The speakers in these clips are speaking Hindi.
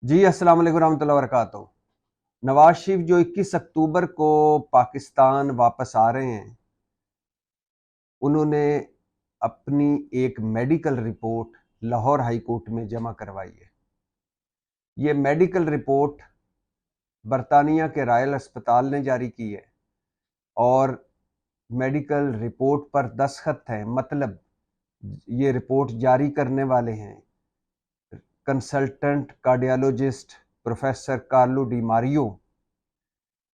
जी अस्सलाम वालेकुम रहमतुल्लाहि व बरकातहू। नवाज शरीफ जो 21 अक्टूबर को पाकिस्तान वापस आ रहे हैं, उन्होंने अपनी एक medical report Lahore high court में जमा करवाई है। ये मेडिकल रिपोर्ट बरतानिया के रॉयल अस्पताल ने जारी की है और मेडिकल रिपोर्ट पर दस्तखत हैं, मतलब ये रिपोर्ट जारी करने वाले हैं consultant cardiologist professor Carlo D Mario.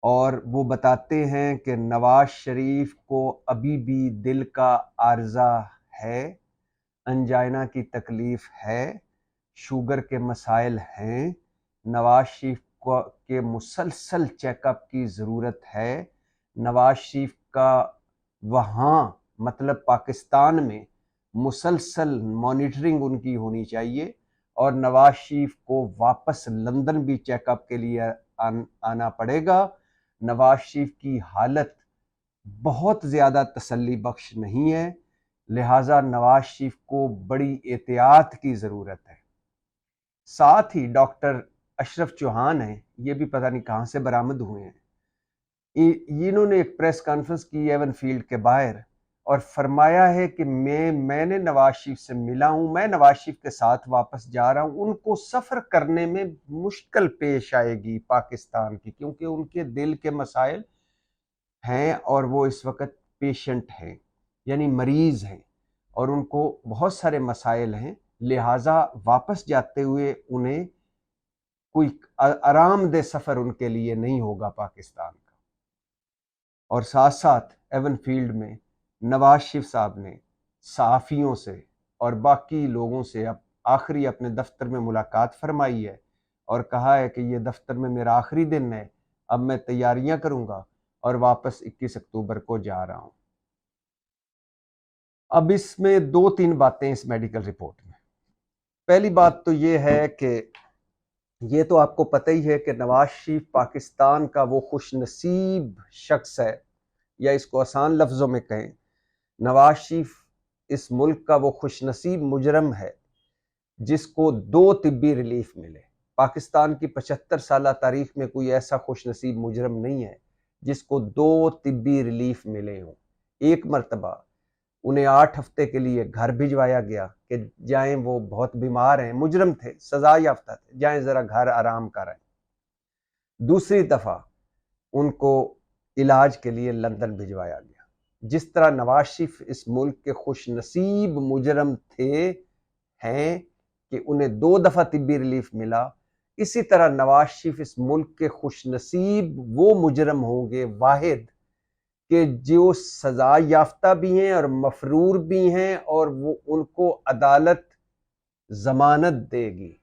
और वो बताते हैं कि नवाज शरीफ को अभी भी दिल का आर्जा है, अंजाइना की तकलीफ है, शुगर के मसाइल हैं, नवाज शरीफ को के मुसलसल चेकअप की ज़रूरत है। नवाज शरीफ का वहाँ मतलब पाकिस्तान में मुसलसल मॉनिटरिंग उनकी होनी चाहिए और नवाज शरीफ को वापस लंदन भी चेकअप के लिए आना पड़ेगा। नवाज शरीफ की हालत बहुत ज़्यादा तसल्ली बख्श नहीं है, लिहाजा नवाज शरीफ को बड़ी एहतियात की ज़रूरत है। साथ ही डॉक्टर अशरफ चौहान हैं, ये भी पता नहीं कहाँ से बरामद हुए हैं। इन्होंने एक प्रेस कॉन्फ्रेंस की एवन फील्ड के बाहर और फरमाया है कि मैंने नवाज शरीफ से मिला हूं, मैं नवाज शरीफ के साथ वापस जा रहा हूं। उनको सफ़र करने में मुश्किल पेश आएगी पाकिस्तान की, क्योंकि उनके दिल के मसाइल हैं और वो इस वक्त पेशेंट हैं, यानी मरीज हैं और उनको बहुत सारे मसाइल हैं। लिहाजा वापस जाते हुए उन्हें कोई आरामदेह सफ़र उनके लिए नहीं होगा पाकिस्तान का। और साथ साथ एवन फील्ड में नवाज शरीफ साहब ने सहाफ़ियों से और बाकी लोगों से अब आखिरी अपने दफ्तर में मुलाकात फरमाई है और कहा है कि ये दफ्तर में मेरा आखिरी दिन है, अब मैं तैयारियां करूंगा और वापस 21 अक्टूबर को जा रहा हूं। अब इसमें दो तीन बातें इस मेडिकल रिपोर्ट में। पहली बात तो ये है कि ये तो आपको पता ही है कि नवाज शरीफ पाकिस्तान का वो खुशनसीब शख्स है, या इसको आसान लफ्ज़ों में कहें, नवाज शरीफ इस मुल्क का वो खुशनसीब मुजरम है जिसको 2 तिब्बी रिलीफ मिले। पाकिस्तान की 75 साल तारीख में कोई ऐसा खुशनसीब मुजरम नहीं है जिसको 2 तिब्बी रिलीफ मिले हों। एक मरतबा उन्हें 8 हफ्ते के लिए घर भिजवाया गया कि जाएं, वो बहुत बीमार हैं, मुजरम थे, सजा याफ्ता थे, जाएं ज़रा घर आराम करें। दूसरी दफ़ा उनको इलाज के लिए लंदन भिजवाया गया। जिस तरह नवाज शरीफ इस मुल्क के खुशनसीब मुजरम थे हैं कि उन्हें 2 दफ़ा तिब्बी रिलीफ मिला, इसी तरह नवाज शरीफ इस मुल्क के खुशनसीब वो मुजरम होंगे वाहिद कि जो सजा याफ्ता भी हैं और मफरूर भी हैं और वो उनको अदालत जमानत देगी।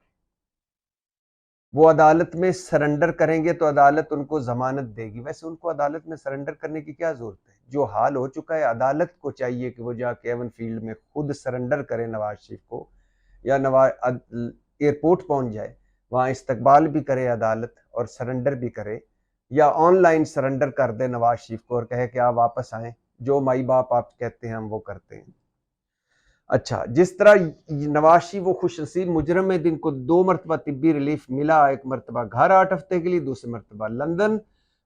वो अदालत में सरेंडर करेंगे तो अदालत उनको जमानत देगी। वैसे उनको अदालत में सरेंडर करने की क्या जरूरत है? जो हाल हो चुका है, अदालत को चाहिए कि वो जाके एवन फील्ड में खुद सरेंडर करे नवाज शरीफ को, या नवाज एयरपोर्ट पहुंच जाए, वहां इस्तकबाल भी करे अदालत और सरेंडर भी करे, या ऑनलाइन सरेंडर कर दे नवाज शरीफ को और कहे कि आप वापस आए, जो माई बाप आप कहते हैं हम वो करते हैं। अच्छा, जिस तरह नवाज शरीफ वो खुशनसीब मुजरम है जिनको 2 मरतबा तिब्बी रिलीफ मिला, एक मरतबा घर 8 हफ्ते के लिए, दूसरी मरतबा लंदन,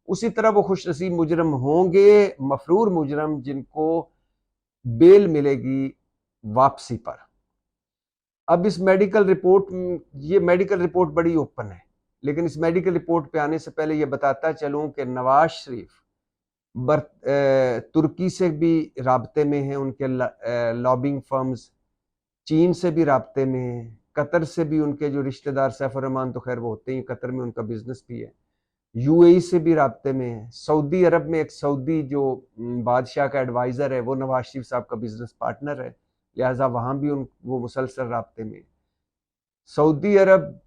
उसी तरह वो खुशनसीब मुजरम होंगे मफरूर मुजरम जिनको बेल मिलेगी वापसी पर। अब इस मेडिकल रिपोर्ट, ये मेडिकल रिपोर्ट बड़ी ओपन है, लेकिन इस मेडिकल रिपोर्ट पे आने से पहले ये बताता चलूं कि नवाज शरीफ तुर्की से भी राब्ते में हैं, उनके लॉबिंग फर्म्स, चीन से भी राब्ते में हैं, कतर से भी उनके जो रिश्तेदार, सैफुर रहमान तो खैर वो होते ही, कतर में उनका बिजनेस भी है, यूएई से भी राब्ते में है, सऊदी अरब में एक सऊदी जो बादशाह का एडवाइज़र है वो नवाज शरीफ साहब का बिजनेस पार्टनर है, लिहाजा वहाँ भी वो मुसलसल राब्ते में। सऊदी अरब,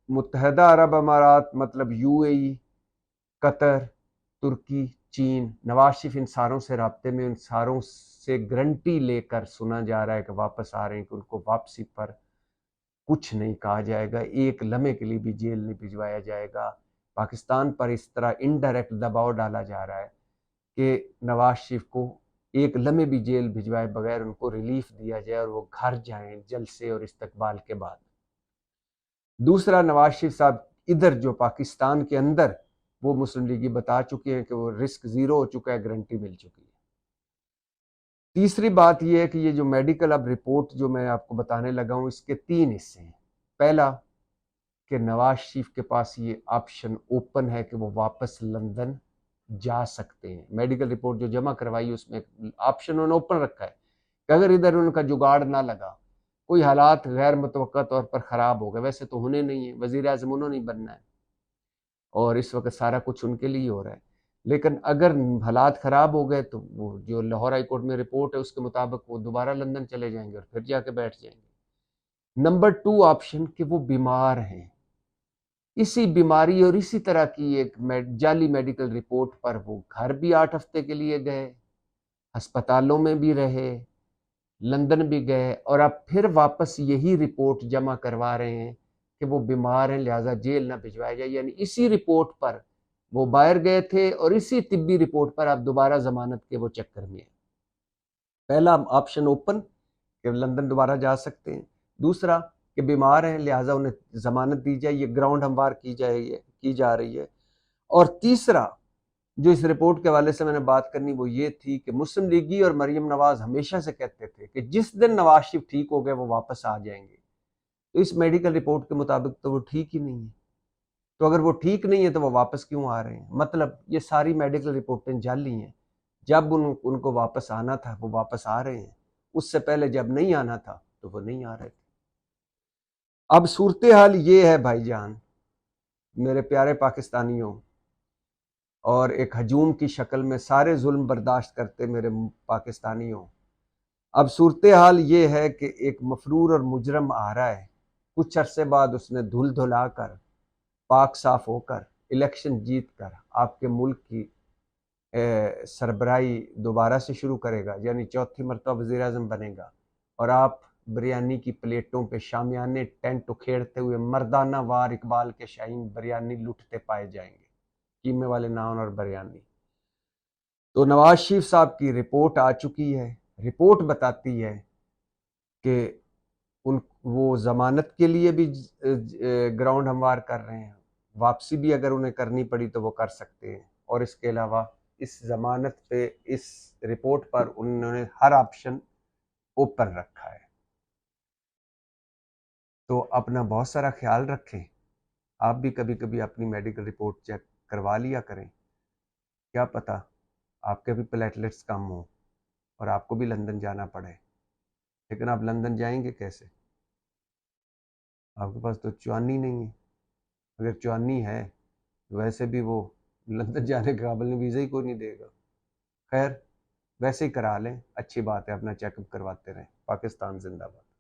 मुत्तहदा अरब अमारात मतलब यूएई, कतर, तुर्की, चीन, नवाज शरीफ इन सारों से राब्ते में, उन सारों से गारंटी लेकर सुना जा रहा है कि वापस आ रहे हैं, कि उनको वापसी पर कुछ नहीं कहा जाएगा, एक लम्हे के लिए भी जेल नहीं भिजवाया जाएगा। पाकिस्तान पर इस तरह इनडायरेक्ट दबाव डाला जा रहा है कि नवाज शरीफ को एक लम्हे भी जेल भिजवाए बगैर उनको रिलीफ दिया जाए और वो घर जाएं जलसे और इस्तकबाल के बाद। दूसरा, नवाज शरीफ साहब इधर जो पाकिस्तान के अंदर वो मुस्लिम लीग बता चुके हैं कि वो रिस्क जीरो हो चुका है, गारंटी मिल चुकी है। तीसरी बात यह है कि ये जो मेडिकल अब रिपोर्ट जो मैं आपको बताने लगा हूं, इसके 3 हिस्से हैं। पहला कि नवाज शरीफ के पास ये ऑप्शन ओपन है कि वो वापस लंदन जा सकते हैं। मेडिकल रिपोर्ट जो जमा करवाई उसमें ऑप्शन उन्होंने ओपन रखा है कि अगर इधर उनका जुगाड़ ना लगा, कोई हालात गैर मुतवक्का तौर पर ख़राब हो गए, वैसे तो होने नहीं है, वज़ीर आज़म उन्होंने नहीं बनना है और इस वक्त सारा कुछ उनके लिए हो रहा है, लेकिन अगर हालात ख़राब हो गए तो वो जो लाहौर हाई कोर्ट में रिपोर्ट है उसके मुताबिक वो दोबारा लंदन चले जाएंगे और फिर जाके बैठ जाएंगे। नंबर 2 ऑप्शन कि वो बीमार हैं, इसी बीमारी और इसी तरह की एक जाली मेडिकल रिपोर्ट पर वो घर भी 8 हफ्ते के लिए गए, अस्पतालों में भी रहे, लंदन भी गए और अब फिर वापस यही रिपोर्ट जमा करवा रहे हैं कि वो बीमार हैं लिहाजा जेल ना भिजवाया जाए। यानी इसी रिपोर्ट पर वो बाहर गए थे और इसी तिब्बी रिपोर्ट पर आप दोबारा जमानत के वो चक्कर में है। पहला ऑप्शन ओपन कि लंदन दोबारा जा सकते हैं, दूसरा कि बीमार हैं लिहाजा उन्हें जमानत दी जाए, ये ग्राउंड हमवार की जा रही है, और तीसरा जो इस रिपोर्ट के हवाले से मैंने बात करनी वो ये थी कि मुस्लिम लीगी और मरियम नवाज हमेशा से कहते थे कि जिस दिन नवाज शरीफ ठीक हो गए वो वापस आ जाएंगे। तो इस मेडिकल रिपोर्ट के मुताबिक तो वो ठीक ही नहीं है, तो अगर वो ठीक नहीं है तो वो वापस क्यों आ रहे हैं? मतलब ये सारी मेडिकल रिपोर्टें जाली हैं। जब उनको वापस आना था वो वापस आ रहे हैं, उससे पहले जब नहीं आना था तो वो नहीं आ रहे थे। अब सूरत हाल ये है भाईजान, मेरे प्यारे पाकिस्तानियों, और एक हजूम की शक्ल में सारे जुल्म बर्दाश्त करते मेरे पाकिस्तानियों, अब सूरत हाल ये है कि एक मफरूर और मुजरम आ रहा है, कुछ अरसे बाद उसने धुल धुला कर पाक साफ होकर इलेक्शन जीत कर आपके मुल्क की सरबराही दोबारा से शुरू करेगा, यानी चौथी मरतबा वज़ीर आज़म बनेगा और आप बिरयानी की प्लेटों पे शामियाने टेंट उखेड़ते हुए मर्दाना वार इकबाल के शाहीन बिरयानी लुटते पाए जाएंगे, कीमे वाले नान और बिरयानी। तो नवाज शरीफ साहब की रिपोर्ट आ चुकी है, रिपोर्ट बताती है कि उन वो जमानत के लिए भी ग्राउंड हमवार कर रहे हैं, वापसी भी अगर उन्हें करनी पड़ी तो वो कर सकते हैं, और इसके अलावा इस जमानत पे इस रिपोर्ट पर उन्होंने हर ऑप्शन ओपन रखा है। तो अपना बहुत सारा ख्याल रखें, आप भी कभी कभी अपनी मेडिकल रिपोर्ट चेक करवा लिया करें, क्या पता आपके भी प्लेटलेट्स कम हो और आपको भी लंदन जाना पड़े। लेकिन आप लंदन जाएंगे कैसे? आपके पास तो चुआनी नहीं है, अगर चुआनी है तो वैसे भी वो लंदन जाने के काबिल ने वीज़ा ही कोई नहीं देगा। खैर, वैसे ही करा लें, अच्छी बात है, अपना चेकअप करवाते रहें। पाकिस्तान जिंदाबाद।